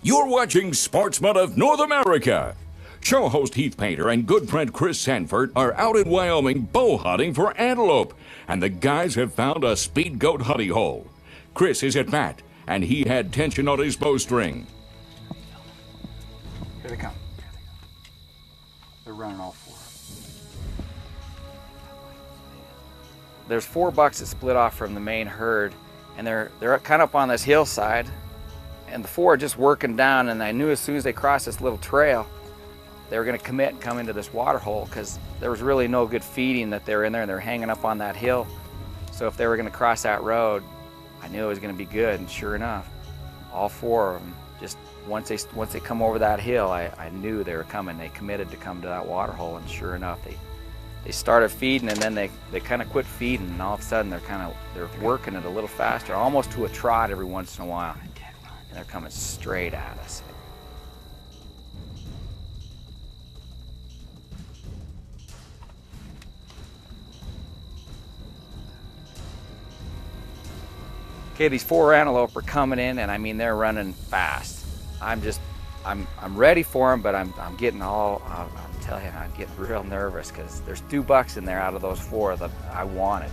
You're watching Sportsman of North America. Show host Heath Painter and good friend Chris Sanford are out in Wyoming bow hunting for antelope, and the guys have found a speed goat hunting hole. Chris is at bat, and he had tension on his bowstring. Here they come. They're running all four. There's 4 bucks that split off from the main herd, and they're kind of up on this hillside, and the 4 are just working down, and I knew as soon as they crossed this little trail, they were going to commit and come into this water hole because there was really no good feeding that they were in there, and they're hanging up on that hill. So if they were going to cross that road, I knew it was going to be good, and sure enough, all 4 of them, just once they come over that hill, I knew they were coming. They committed to come to that water hole, and sure enough, they started feeding, and then they kind of quit feeding, and all of a sudden they're working it a little faster, almost to a trot every once in a while, and they're coming straight at us. Okay, these 4 antelope are coming in, and I mean they're running fast. I'm ready for them, but I'm getting I'm telling you, I'm getting real nervous because there's 2 bucks in there out of those 4 that I wanted,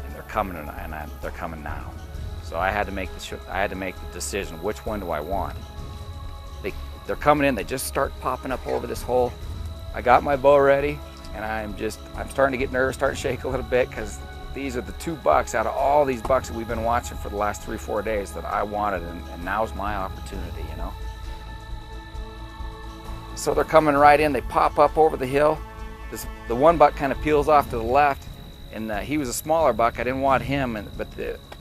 and they're coming, and they're coming now. So I had to make the decision, which one do I want? They're coming in. They just start popping up over this hole. I got my bow ready, and I'm starting to get nervous, starting to shake a little bit because these are the 2 bucks out of all these bucks that we've been watching for the last 3-4 days that I wanted, and now's my opportunity, you know. So they're coming right in. They pop up over the hill. The 1 buck kind of peels off to the left, and he was a smaller buck. I didn't want him, but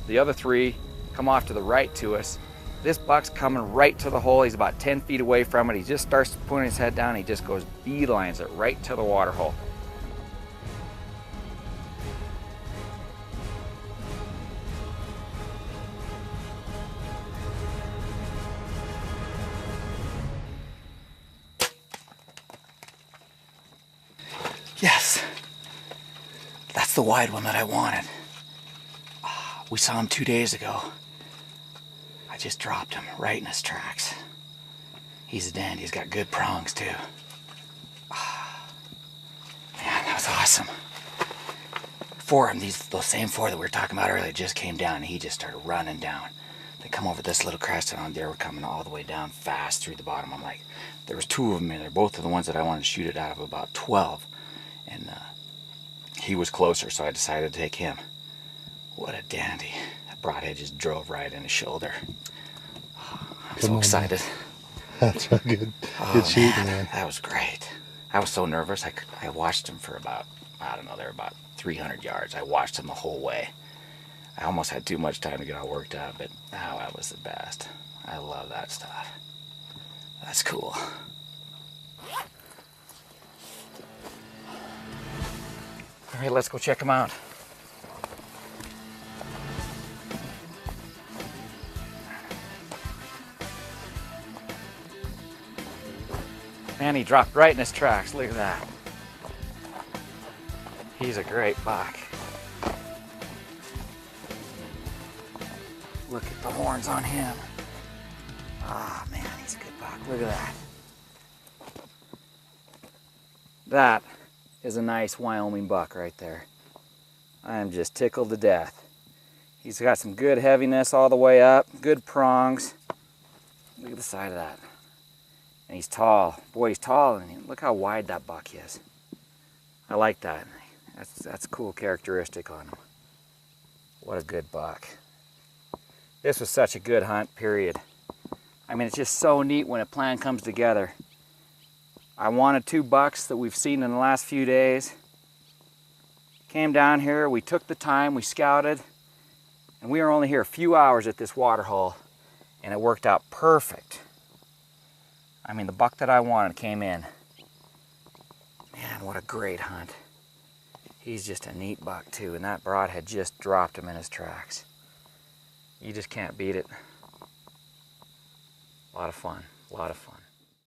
the other 3 come off to the right to us. This buck's coming right to the hole. He's about 10 feet away from it. He just starts putting his head down. He just goes beelines it right to the water hole. Yes, that's the wide one that I wanted. We saw him 2 days ago. I just dropped him right in his tracks. He's a dandy. He's got good prongs too. Man, that was awesome. 4 of them, those same 4 that we were talking about earlier, just came down, and he just started running down. They come over this little crest, and they were coming all the way down fast through the bottom. I'm like, there was 2 of them in there, both of the ones that I wanted to shoot it out of about 12. And he was closer, so I decided to take him. What a dandy. That broadhead just drove right in his shoulder. I'm so excited. Man. That's a good shooting, man. That was great. I was so nervous. I watched him for about, I don't know, they're about 300 yards. I watched him the whole way. I almost had too much time to get all worked up, but that was the best. I love that stuff. That's cool. All right, let's go check them out. Man, he dropped right in his tracks. Look at that. He's a great buck. Look at the horns on him. Ah, man, he's a good buck. Look at that. That is a nice Wyoming buck right there. I am just tickled to death. He's got some good heaviness all the way up, good prongs. Look at the side of that. And he's tall. Boy, he's tall, and look how wide that buck is. I like that. That's a cool characteristic on him. What a good buck. This was such a good hunt, period. I mean, it's just so neat when a plan comes together. I wanted 2 bucks that we've seen in the last few days. Came down here, we took the time, we scouted, and we were only here a few hours at this water hole, and it worked out perfect. I mean, the buck that I wanted came in. Man, what a great hunt. He's just a neat buck too, and that broadhead just dropped him in his tracks. You just can't beat it. A lot of fun, a lot of fun.